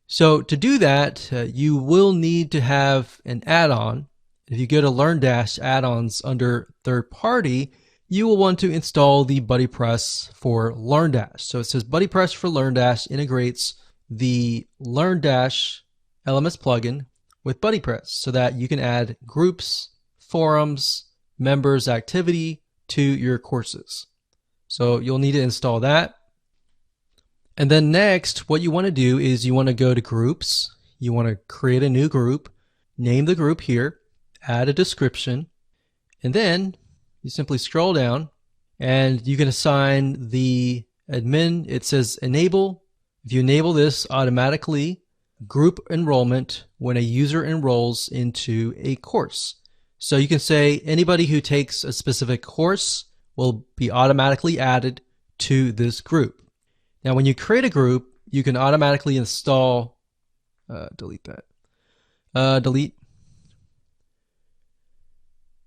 So to do that, you will need to have an add-on. If you go to LearnDash add-ons under third party, you will want to install the BuddyPress for LearnDash. So it says BuddyPress for LearnDash integrates the LearnDash LMS plugin with BuddyPress so that you can add groups, forums, members, activity to your courses. So you'll need to install that. And then next, what you want to do is you want to go to groups. You want to create a new group, name the group here, add a description, and then you simply scroll down and you can assign the admin. It says enable. If you enable this, automatically group enrollment when a user enrolls into a course. So you can say anybody who takes a specific course will be automatically added to this group. Now, when you create a group, you can automatically install, delete that, delete.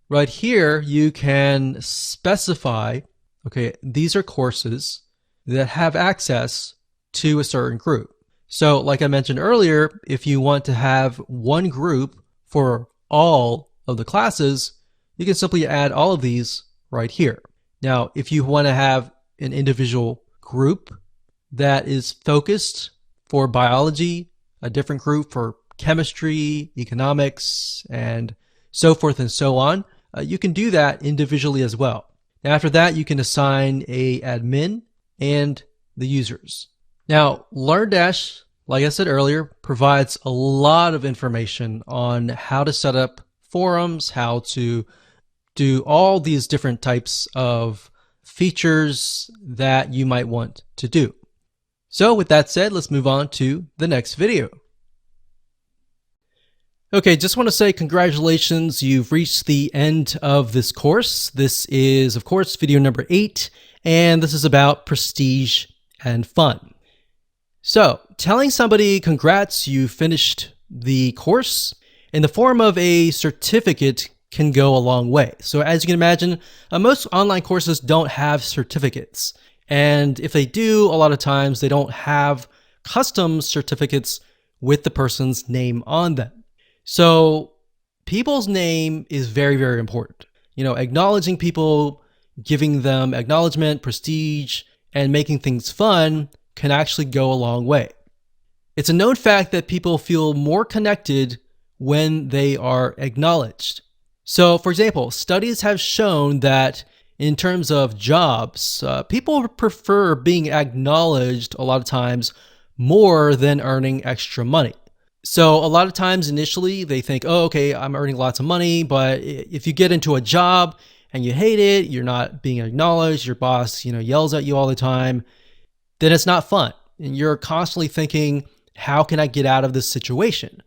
right here, you can specify, okay, these are courses that have access to a certain group. So like I mentioned earlier, if you want to have one group for all of the classes, you can simply add all of these right here. Now, if you want to have an individual group that is focused for biology, a different group for chemistry, economics, and so forth and so on, you can do that individually as well. Now, after that, you can assign a admin and the users. Now, LearnDash, like I said earlier, provides a lot of information on how to set up forums, how to do all these different types of features that you might want to do. So with that said, let's move on to the next video. Okay, just want to say congratulations. You've reached the end of this course. This is, of course, video number 8, and this is about prestige and fun. So telling somebody congrats, you finished the course in the form of a certificate can go a long way. So as you can imagine, most online courses don't have certificates. And if they do, a lot of times they don't have custom certificates with the person's name on them. So people's name is very, very important. You know, acknowledging people, giving them acknowledgement, prestige, and making things fun can actually go a long way. It's a known fact that people feel more connected when they are acknowledged. So, for example, studies have shown that in terms of jobs, people prefer being acknowledged a lot of times more than earning extra money. So a lot of times initially they think, oh, okay, I'm earning lots of money, but if you get into a job and you hate it, you're not being acknowledged, your boss, yells at you all the time, then it's not fun. And you're constantly thinking, how can I get out of this situation?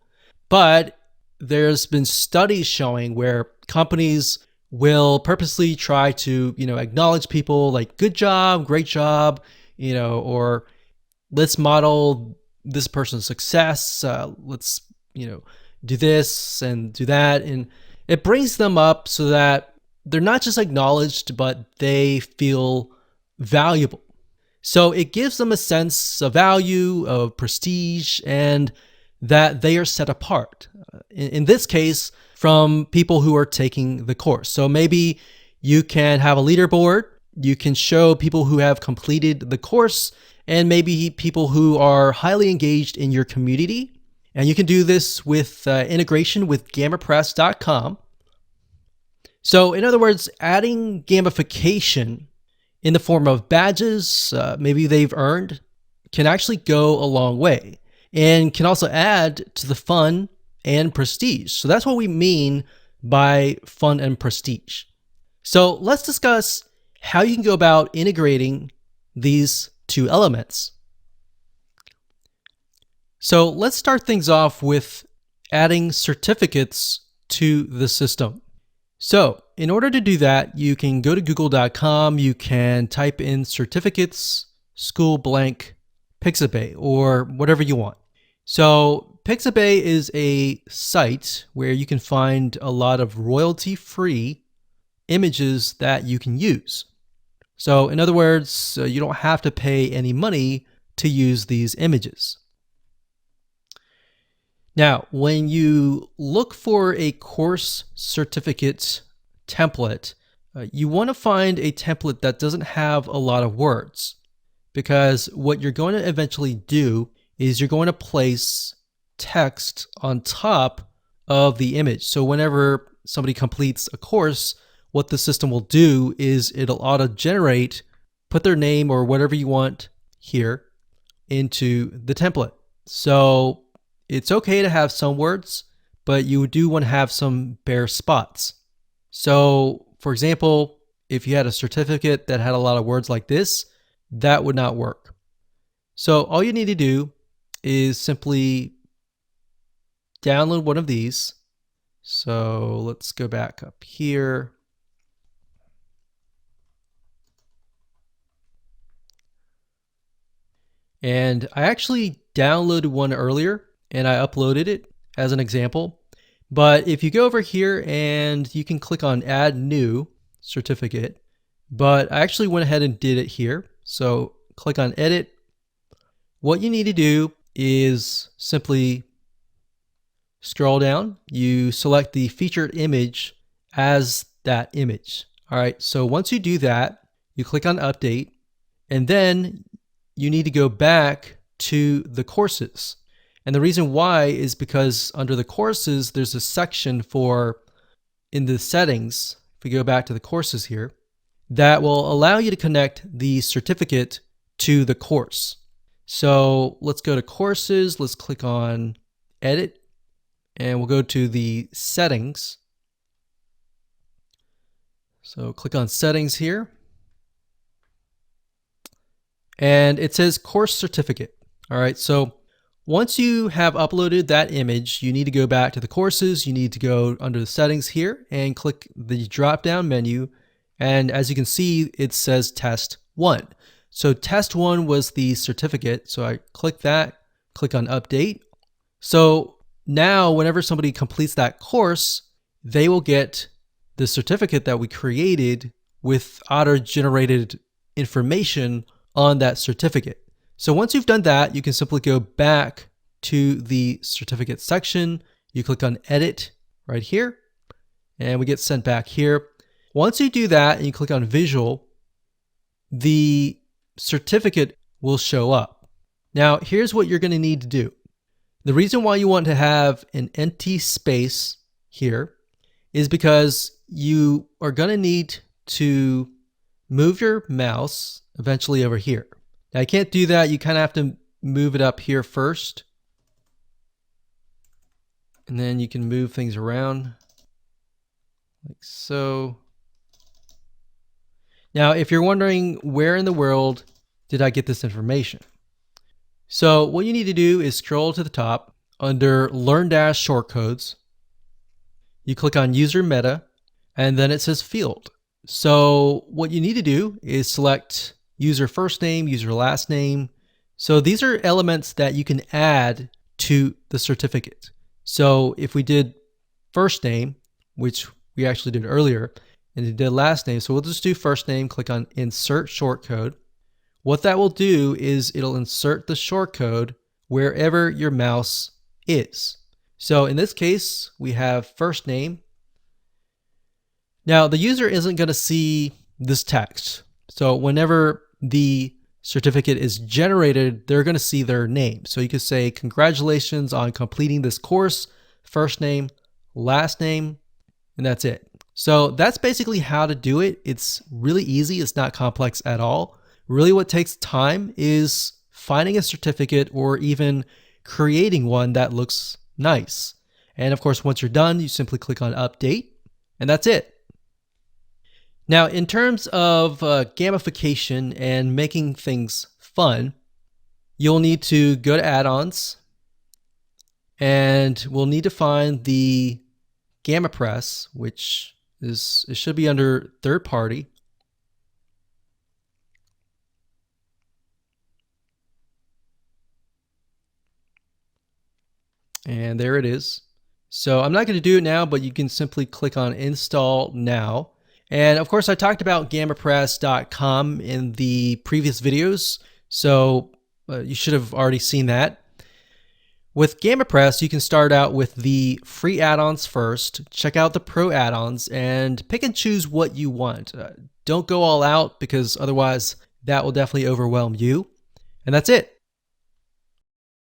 But there's been studies showing where companies will purposely try to, acknowledge people like good job, great job, or let's model this person's success. Let's, do this and do that. And it brings them up so that they're not just acknowledged, but they feel valuable. So it gives them a sense of value, of prestige, and that they are set apart. In this case, from people who are taking the course. So maybe you can have a leaderboard. You can show people who have completed the course and maybe people who are highly engaged in your community. And you can do this with integration with GammaPress.com. So in other words, adding gamification in the form of badges, maybe they've earned, can actually go a long way and can also add to the fun and prestige. So that's what we mean by fun and prestige. So let's discuss how you can go about integrating these two elements. So let's start things off with adding certificates to the system. So in order to do that, you can go to google.com, you can type in certificates, school blank, Pixabay, or whatever you want. So Pixabay is a site where you can find a lot of royalty-free images that you can use. So in other words, you don't have to pay any money to use these images. Now, when you look for a course certificate template, you want to find a template that doesn't have a lot of words, because what you're going to eventually do is you're going to place text on top of the image. So whenever somebody completes a course, what the system will do is it'll auto-generate, put their name or whatever you want here into the template. So it's okay to have some words, but you do want to have some bare spots. So for example, if you had a certificate that had a lot of words like this, that would not work. So all you need to do is simply download one of these. So let's go back up here. And I actually downloaded one earlier and I uploaded it as an example. But if you go over here and you can click on add new certificate, but I actually went ahead and did it here. So click on edit. What you need to do is simply scroll down. You select the featured image as that image. All right, so once you do that, you click on update, and then you need to go back to the courses. And the reason why is because under the courses, there's a section for, in the settings, if we go back to the courses here, that will allow you to connect the certificate to the course. So let's go to courses, let's click on edit, and we'll go to the settings. So click on settings here. And it says course certificate. All right, so once you have uploaded that image, you need to go back to the courses. You need to go under the settings here and click the drop down menu. And as you can see, it says test 1. So test 1 was the certificate. So I click that, click on update. So now whenever somebody completes that course, they will get the certificate that we created with auto-generated information on that certificate. So once you've done that, you can simply go back to the certificate section. You click on edit right here, and we get sent back here. Once you do that and you click on visual, the certificate will show up. Now, here's what you're going to need to do. The reason why you want to have an empty space here is because you are going to need to move your mouse eventually over here. Now, I can't do that. You kind of have to move it up here first. And then you can move things around like so. Now, if you're wondering where in the world did I get this information? So what you need to do is scroll to the top under Learn Dash Shortcodes. You click on User Meta, and then it says Field. So what you need to do is select user first name, user last name. So these are elements that you can add to the certificate. So if we did first name, which we actually did earlier, and it did last name, so we'll just do first name, click on Insert Shortcode. What that will do is it'll insert the shortcode wherever your mouse is. So in this case, we have first name. Now the user isn't going to see this text. So whenever the certificate is generated, they're going to see their name. So you could say, congratulations on completing this course, first name, last name, and that's it. So that's basically how to do it. It's really easy. It's not complex at all. Really what takes time is finding a certificate or even creating one that looks nice. And of course, once you're done, you simply click on update, and that's it. Now, in terms of gamification and making things fun, you'll need to go to add-ons, and we'll need to find the WordPress, which is, it should be under third party. And there it is. So I'm not going to do it now, but you can simply click on install now. And of course, I talked about GammaPress.com in the previous videos, so you should have already seen that. With GammaPress, you can start out with the free add-ons first, check out the pro add-ons, and pick and choose what you want. Don't go all out, because otherwise that will definitely overwhelm you. And that's it.